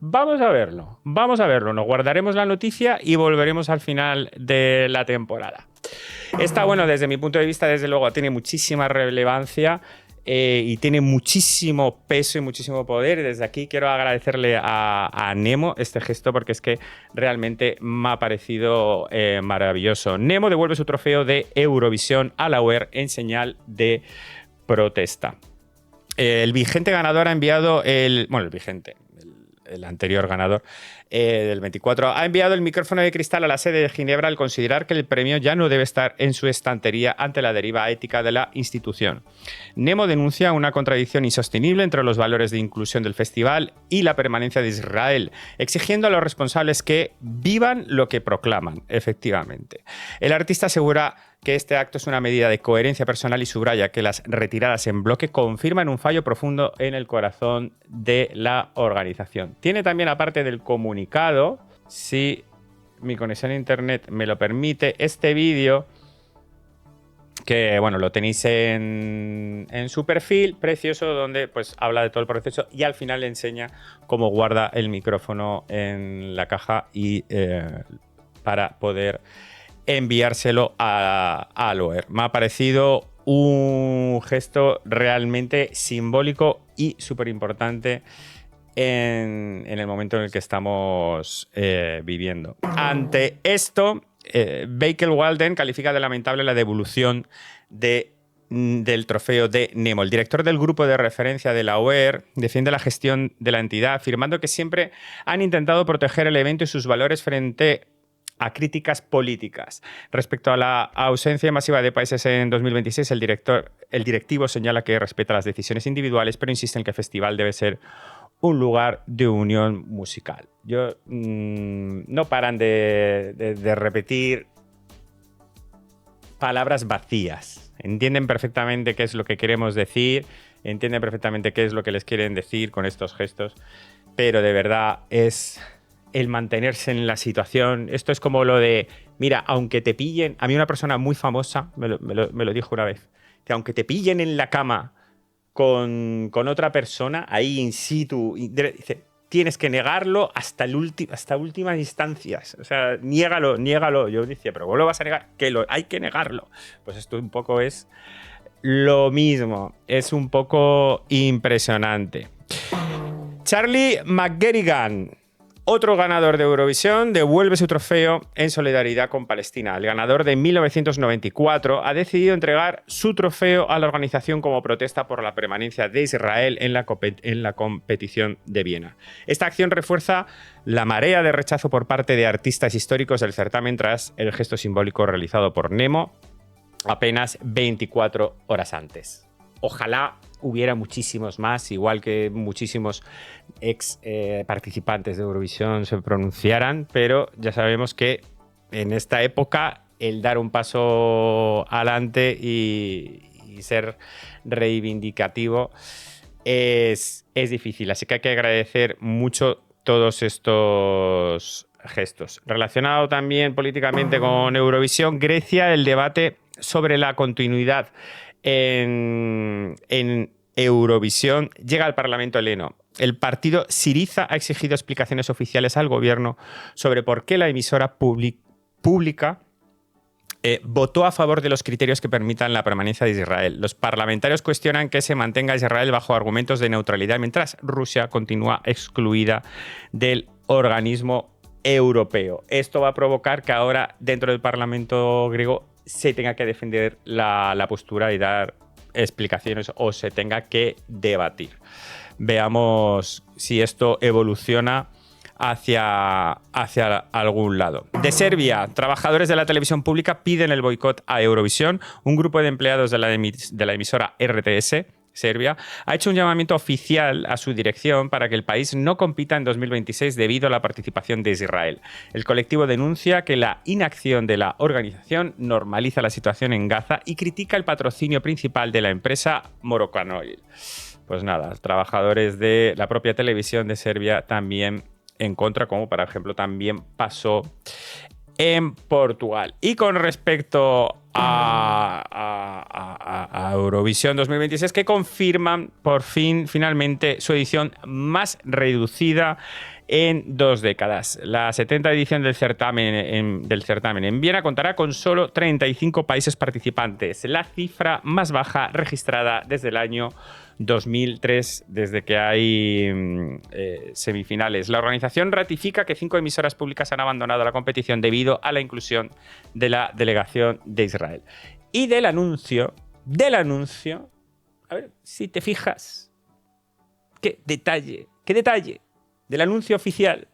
Vamos a verlo, vamos a verlo. Nos guardaremos la noticia y volveremos al final de la temporada. Esta, bueno, desde mi punto de vista, desde luego, tiene muchísima relevancia y tiene muchísimo peso y muchísimo poder. Y desde aquí quiero agradecerle a Nemo este gesto porque es que realmente me ha parecido maravilloso. Nemo devuelve su trofeo de Eurovisión a la UER en señal de protesta. El vigente ganador ha enviado el anterior ganador del 24, ha enviado el micrófono de cristal a la sede de Ginebra al considerar que el premio ya no debe estar en su estantería ante la deriva ética de la institución. Nemo denuncia una contradicción insostenible entre los valores de inclusión del festival y la permanencia de Israel, exigiendo a los responsables que vivan lo que proclaman, efectivamente. El artista asegura que este acto es una medida de coherencia personal y subraya que las retiradas en bloque confirman un fallo profundo en el corazón de la organización. Tiene también, aparte del comunicado, si mi conexión a internet me lo permite, este vídeo que, bueno, lo tenéis en su perfil, precioso, donde pues habla de todo el proceso y al final le enseña cómo guarda el micrófono en la caja y para poder enviárselo a Loer. Me ha parecido un gesto realmente simbólico y súper importante en el momento en el que estamos viviendo. Ante esto, Bakel Walden califica de lamentable la devolución del trofeo de Nemo. El director del grupo de referencia de la OER defiende la gestión de la entidad, afirmando que siempre han intentado proteger el evento y sus valores frente a críticas políticas. Respecto a la ausencia masiva de países en 2026, el directivo señala que respeta las decisiones individuales, pero insiste en que el festival debe ser un lugar de unión musical. No paran de repetir palabras vacías. Entienden perfectamente qué es lo que queremos decir, entienden perfectamente qué es lo que les quieren decir con estos gestos, pero de verdad es el mantenerse en la situación. Esto es como lo de, mira, aunque te pillen, a mí una persona muy famosa me lo dijo una vez, que aunque te pillen en la cama con otra persona, ahí in situ, dice, tienes que negarlo hasta últimas instancias. O sea, niégalo. Yo decía, pero vos lo vas a negar, hay que negarlo. Pues esto un poco es lo mismo, es un poco impresionante. Charlie McGerrigan, otro ganador de Eurovisión, devuelve su trofeo en solidaridad con Palestina. El ganador de 1994 ha decidido entregar su trofeo a la organización como protesta por la permanencia de Israel en la competición de Viena. Esta acción refuerza la marea de rechazo por parte de artistas históricos del certamen tras el gesto simbólico realizado por Nemo apenas 24 horas antes. Ojalá hubiera muchísimos más, igual que muchísimos ex participantes de Eurovisión se pronunciaran, pero ya sabemos que en esta época el dar un paso adelante y ser reivindicativo es difícil, así que hay que agradecer mucho todos estos gestos. Relacionado también políticamente con Eurovisión, Grecia, el debate sobre la continuidad en Eurovisión llega al Parlamento heleno. El partido Syriza ha exigido explicaciones oficiales al gobierno sobre por qué la emisora pública votó a favor de los criterios que permitan la permanencia de Israel. Los parlamentarios cuestionan que se mantenga Israel bajo argumentos de neutralidad, mientras Rusia continúa excluida del organismo europeo. Esto va a provocar que ahora dentro del Parlamento griego se tenga que defender la postura y dar explicaciones o se tenga que debatir. Veamos si esto evoluciona hacia algún lado. De Serbia, trabajadores de la televisión pública piden el boicot a Eurovisión. Un grupo de empleados de la emisora RTS Serbia ha hecho un llamamiento oficial a su dirección para que el país no compita en 2026 debido a la participación de Israel. El colectivo denuncia que la inacción de la organización normaliza la situación en Gaza y critica el patrocinio principal de la empresa Morocanoil. Pues nada, trabajadores de la propia televisión de Serbia también en contra, como por ejemplo también pasó en Portugal. Y con respecto a Eurovisión 2026, que confirman por fin, finalmente, su edición más reducida en 2 décadas. La 70ª edición del certamen en Viena contará con solo 35 países participantes, la cifra más baja registrada desde el año 2003, desde que hay semifinales. La organización ratifica que 5 emisoras públicas han abandonado la competición debido a la inclusión de la delegación de Israel. Y del anuncio, a ver si te fijas, qué detalle del anuncio oficial.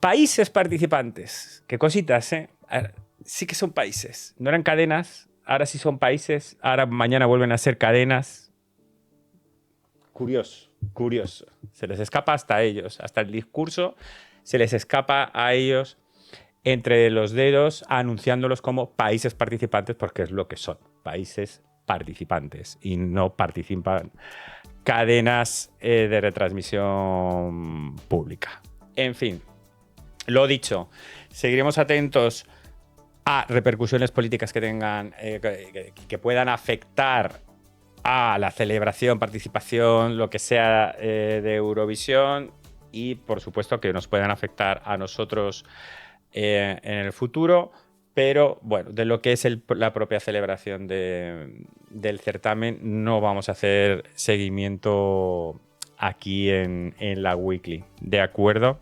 Países participantes, qué cositas, ¿eh? Sí que son países, no eran cadenas, ahora sí son países, ahora mañana vuelven a ser cadenas. Curioso. Se les escapa hasta a ellos, hasta el discurso se les escapa a ellos entre los dedos anunciándolos como países participantes porque es lo que son, países participantes y no participan cadenas de retransmisión pública. En fin, lo dicho, seguiremos atentos a repercusiones políticas que tengan, que puedan afectar a la celebración, participación, lo que sea de Eurovisión y, por supuesto, que nos puedan afectar a nosotros en el futuro. Pero, bueno, de lo que es la propia celebración del certamen no vamos a hacer seguimiento aquí en la Weekly. ¿De acuerdo?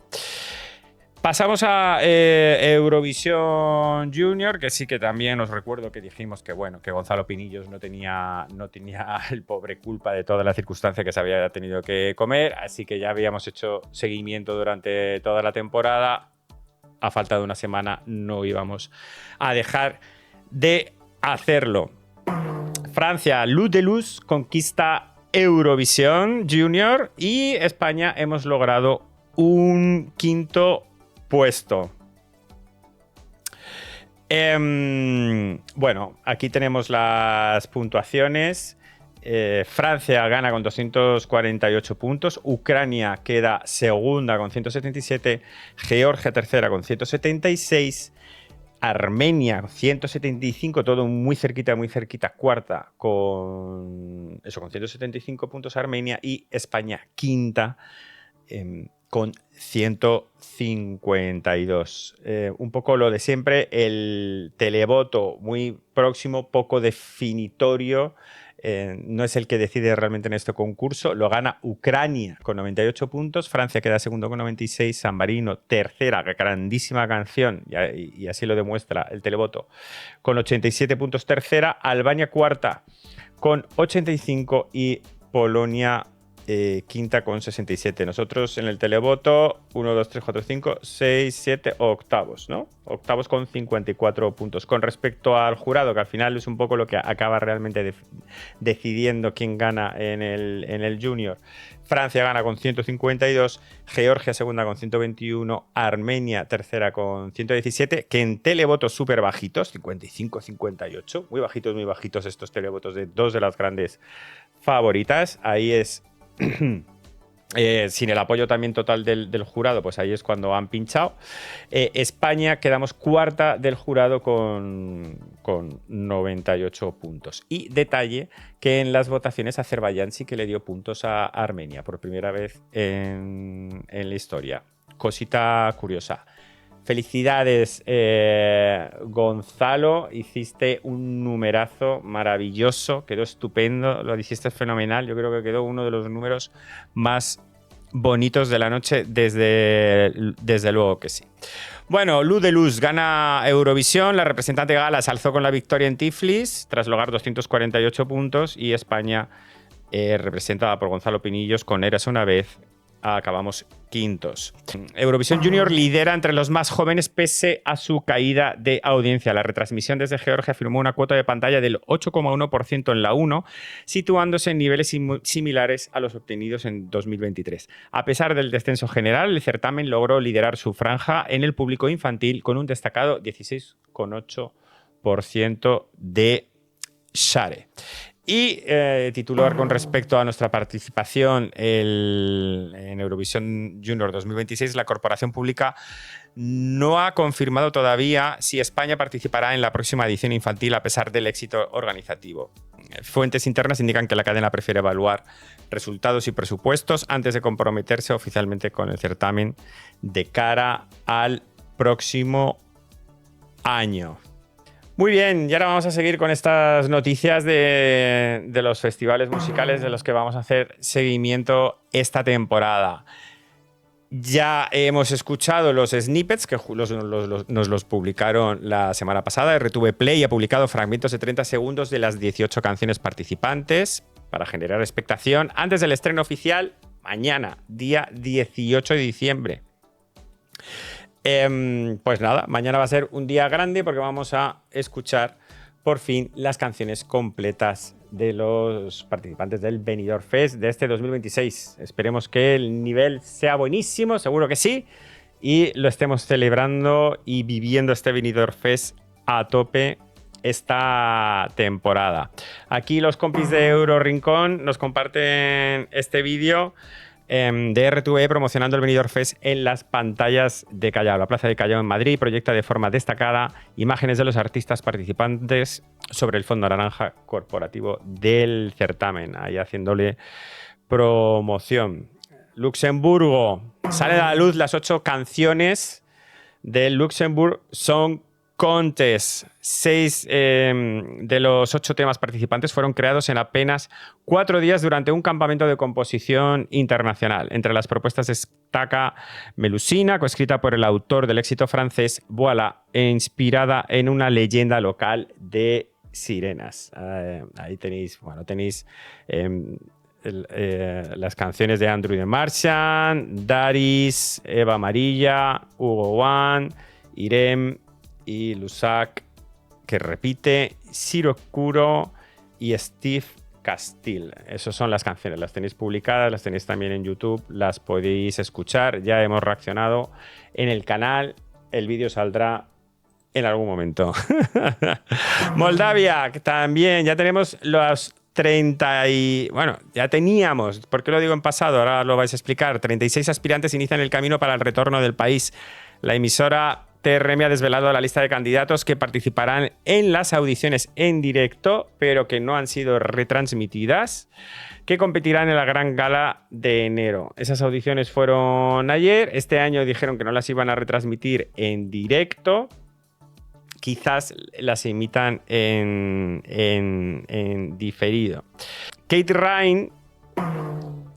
Pasamos a Eurovisión Junior, que sí que también os recuerdo que dijimos que, bueno, que Gonzalo Pinillos no tenía el pobre culpa de toda la circunstancia que se había tenido que comer, así que ya habíamos hecho seguimiento durante toda la temporada. A falta de una semana no íbamos a dejar de hacerlo. Francia, Luz de Luz, conquista Eurovisión Junior y España hemos logrado un quinto puesto. Bueno, aquí tenemos las puntuaciones. Francia gana con 248 puntos, Ucrania queda segunda con 177, Georgia tercera con 176, Armenia 175, todo muy cerquita, cuarta con 175 puntos Armenia y España quinta con 152. Un poco lo de siempre, el televoto muy próximo, poco definitorio. No es el que decide realmente en este concurso. Lo gana Ucrania con 98 puntos. Francia queda segundo con 96. San Marino, tercera, grandísima canción, y así lo demuestra el televoto, con 87 puntos, tercera. Albania, cuarta, con 85. Y Polonia, quinta, con 67. Nosotros en el televoto, 1, 2, 3, 4, 5, 6, 7, octavos, ¿no? Octavos con 54 puntos. Con respecto al jurado, que al final es un poco lo que acaba realmente decidiendo quién gana en el Junior. Francia gana con 152, Georgia segunda con 121, Armenia tercera con 117, que en televotos súper bajitos, 55, 58, muy bajitos estos televotos de dos de las grandes favoritas. Ahí es sin el apoyo también total del jurado, pues ahí es cuando han pinchado. España quedamos cuarta del jurado con 98 puntos. Y detalle que en las votaciones Azerbaiyán sí que le dio puntos a Armenia por primera vez en la historia. Cosita curiosa. Felicidades, Gonzalo, hiciste un numerazo maravilloso, quedó estupendo, lo hiciste fenomenal, yo creo que quedó uno de los números más bonitos de la noche, desde luego que sí. Bueno, Luz de Luz gana Eurovisión, la representante gala se alzó con la victoria en Tiflis tras lograr 248 puntos y España, representada por Gonzalo Pinillos con Eras una vez, acabamos quintos. Eurovisión Junior lidera entre los más jóvenes pese a su caída de audiencia. La retransmisión desde Georgia firmó una cuota de pantalla del 8,1% en la 1, situándose en niveles similares a los obtenidos en 2023. A pesar del descenso general, el certamen logró liderar su franja en el público infantil con un destacado 16,8% de share. Y titular con respecto a nuestra participación en Eurovisión Junior 2026, la corporación pública no ha confirmado todavía si España participará en la próxima edición infantil a pesar del éxito organizativo. Fuentes internas indican que la cadena prefiere evaluar resultados y presupuestos antes de comprometerse oficialmente con el certamen de cara al próximo año. Muy bien, y ahora vamos a seguir con estas noticias de los festivales musicales de los que vamos a hacer seguimiento esta temporada. Ya hemos escuchado los snippets que nos los publicaron la semana pasada. RTV Play ha publicado fragmentos de 30 segundos de las 18 canciones participantes para generar expectación antes del estreno oficial mañana, día 18 de diciembre. Pues nada, mañana va a ser un día grande porque vamos a escuchar por fin las canciones completas de los participantes del Benidorm Fest de este 2026. Esperemos que el nivel sea buenísimo, seguro que sí, y lo estemos celebrando y viviendo este Benidorm Fest a tope esta temporada. Aquí los compis de Euro Rincón nos comparten este vídeo de RTV promocionando el Benidorm Fest en las pantallas de Callao. La Plaza de Callao en Madrid proyecta de forma destacada imágenes de los artistas participantes sobre el fondo naranja corporativo del certamen, ahí haciéndole promoción. Luxemburgo, sale a la luz las 8 canciones del Luxembourg Song Contest. 6 de los 8 temas participantes fueron creados en apenas 4 días durante un campamento de composición internacional. Entre las propuestas destaca Melusina, coescrita por el autor del éxito francés Voilà, e inspirada en una leyenda local de sirenas. Ahí tenéis, las canciones de Andrew de Marchand, Daris, Eva Amarilla, Hugo One, Irem y Lusac, que repite, Ciro Curo y Steve Castile. Esas son las canciones, las tenéis publicadas, las tenéis también en YouTube, las podéis escuchar, ya hemos reaccionado en el canal, el vídeo saldrá en algún momento. Moldavia, que también ya tenemos los 30 y... Bueno, ya teníamos, ¿por qué lo digo en pasado? Ahora lo vais a explicar. 36 aspirantes inician el camino para el retorno del país. La emisora TRM ha desvelado la lista de candidatos que participarán en las audiciones en directo, pero que no han sido retransmitidas, que competirán en la gran gala de enero. Esas audiciones fueron ayer. Este año dijeron que no las iban a retransmitir en directo. Quizás las imitan en diferido. Kate Ryan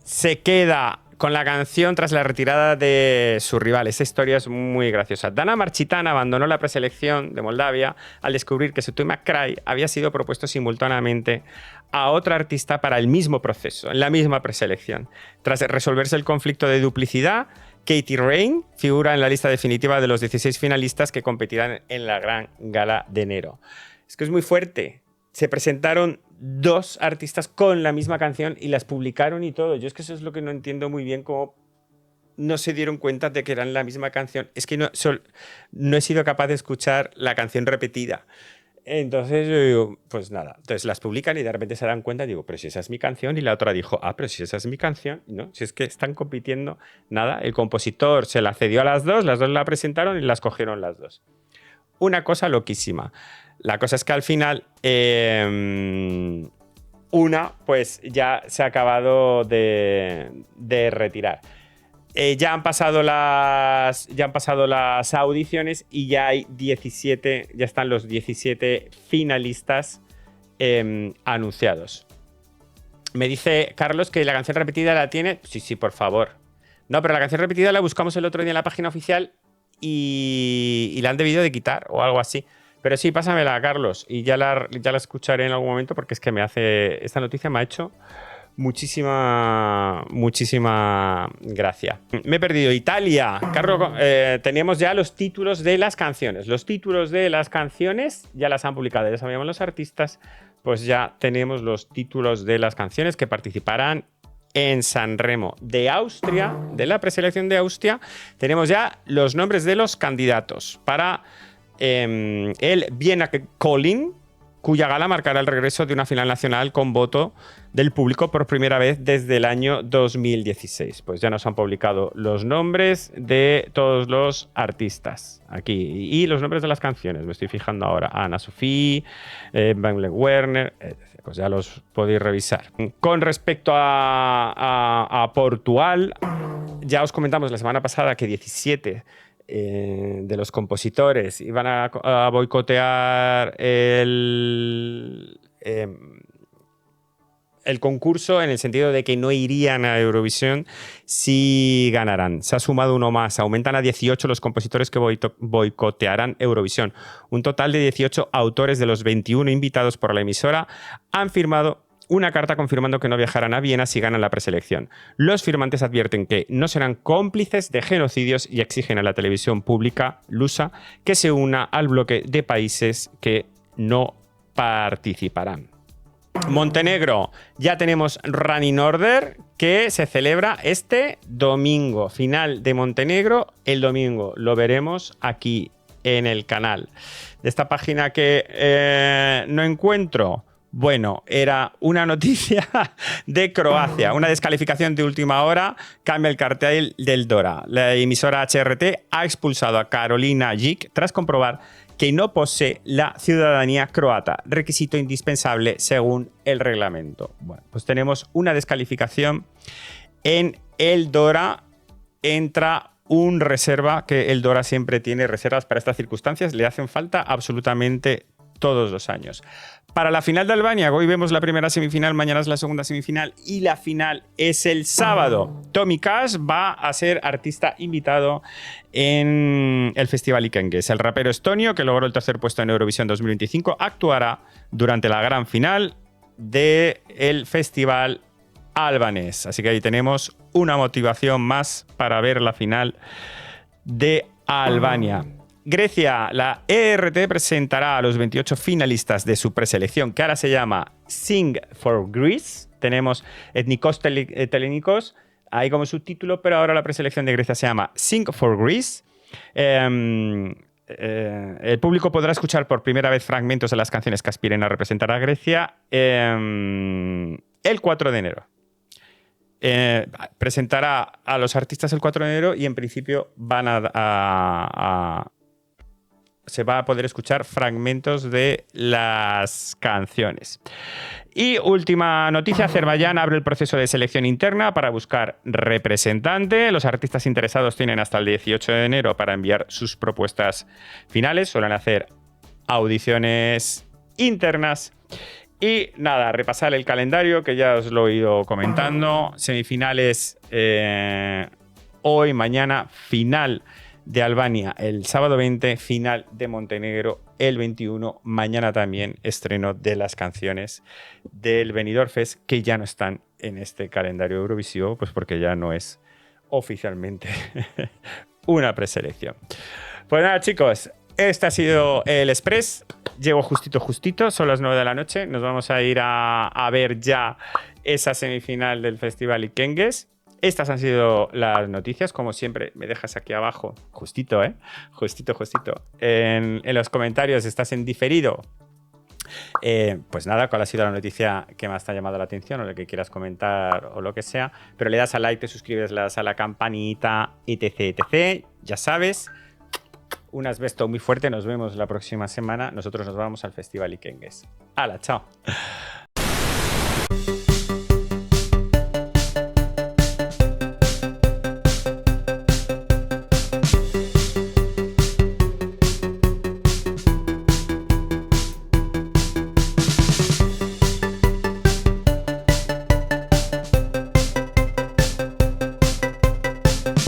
se queda con la canción tras la retirada de su rival. Esta historia es muy graciosa. Dana Marchitana abandonó la preselección de Moldavia al descubrir que su tema Cry había sido propuesto simultáneamente a otra artista para el mismo proceso, en la misma preselección. Tras resolverse el conflicto de duplicidad, Katie Ryan figura en la lista definitiva de los 16 finalistas que competirán en la gran gala de enero. Es que es muy fuerte. Se presentaron 2 artistas con la misma canción y las publicaron y todo. Yo es que eso es lo que no entiendo muy bien, cómo no se dieron cuenta de que eran la misma canción. Es que no he sido capaz de escuchar la canción repetida. Entonces yo digo, pues nada. Entonces las publican y de repente se dan cuenta y digo, pero si esa es mi canción. Y la otra dijo, pero si esa es mi canción. No, si es que están compitiendo. Nada, el compositor se la cedió a las dos la presentaron y las cogieron las 2. Una cosa loquísima. La cosa es que al final una pues ya se ha acabado de retirar. Ya han pasado las audiciones y ya hay 17, ya están los 17 finalistas anunciados. Me dice Carlos que la canción repetida la tiene. Sí, por favor. No, pero la canción repetida la buscamos el otro día en la página oficial y la han debido de quitar o algo así. Pero sí, pásamela, Carlos, y ya la escucharé en algún momento porque es que esta noticia me ha hecho muchísima gracia. Me he perdido. Italia. Carlos, teníamos ya los títulos de las canciones. Los títulos de las canciones ya las han publicado. Ya sabíamos los artistas, pues ya tenemos los títulos de las canciones que participarán en San Remo de Austria, de la preselección de Austria. Tenemos ya los nombres de los candidatos para el Vienna Calling cuya gala marcará el regreso de una final nacional con voto del público por primera vez desde el año 2016. Pues ya nos han publicado los nombres de todos los artistas aquí y los nombres de las canciones. Me estoy fijando ahora. Ana Sofía, Bangle Werner, etc. Pues ya los podéis revisar. Con respecto a Portugal, ya os comentamos la semana pasada que 17 de los compositores iban a boicotear el concurso, en el sentido de que no irían a Eurovisión si ganaran. Se ha sumado uno más. Aumentan a 18 los compositores que boicotearán Eurovisión. Un total de 18 autores de los 21 invitados por la emisora han firmado una carta confirmando que no viajarán a Viena si ganan la preselección. Los firmantes advierten que no serán cómplices de genocidios y exigen a la televisión pública lusa que se una al bloque de países que no participarán. Montenegro, ya tenemos Running Order, que se celebra este domingo. Final de Montenegro el domingo. Lo veremos aquí en el canal. De esta página que no encuentro, bueno, era una noticia de Croacia, una descalificación de última hora, cambia el cartel del Dora. La emisora HRT ha expulsado a Karolina Jic tras comprobar que no posee la ciudadanía croata, requisito indispensable según el reglamento. Bueno, pues tenemos una descalificación en el Dora. Entra un reserva, que el Dora siempre tiene reservas para estas circunstancias, le hacen falta absolutamente todos los años. Para la final de Albania, hoy vemos la primera semifinal, mañana es la segunda semifinal y la final es el sábado. Tommy Cash va a ser artista invitado en el Festival Ikengues. El rapero estonio, que logró el tercer puesto en Eurovisión 2025, actuará durante la gran final del Festival albanés. Así que ahí tenemos una motivación más para ver la final de Albania. Grecia, la ERT presentará a los 28 finalistas de su preselección, que ahora se llama Sing for Greece. Tenemos Ethnikos Telenikos ahí como subtítulo, pero ahora la preselección de Grecia se llama Sing for Greece. El público podrá escuchar por primera vez fragmentos de las canciones que aspiren a representar a Grecia el 4 de enero. Presentará a los artistas el 4 de enero y en principio van se va a poder escuchar fragmentos de las canciones. Y última noticia, Azerbaiyán abre el proceso de selección interna para buscar representante. Los artistas interesados tienen hasta el 18 de enero para enviar sus propuestas finales. Suelen hacer audiciones internas. Y nada, repasar el calendario, que ya os lo he ido comentando. Semifinales hoy, mañana, final de Albania el sábado 20, final de Montenegro el 21, mañana también estreno de las canciones del Benidorm Fest, que ya no están en este calendario eurovisivo, pues porque ya no es oficialmente una preselección. Pues nada, chicos, este ha sido el Express. Llego justito, son las 9 de la noche. Nos vamos a ir a ver ya esa semifinal del Festival Ikengues. Estas han sido las noticias. Como siempre, me dejas aquí abajo, justito, en los comentarios, ¿estás en diferido? Pues nada, ¿cuál ha sido la noticia que más te ha llamado la atención o lo que quieras comentar o lo que sea? Pero le das a like, te suscribes, le das a la campanita, etc. Ya sabes. Un asbesto muy fuerte. Nos vemos la próxima semana. Nosotros nos vamos al Festival Ikengues. ¡Hala, chao!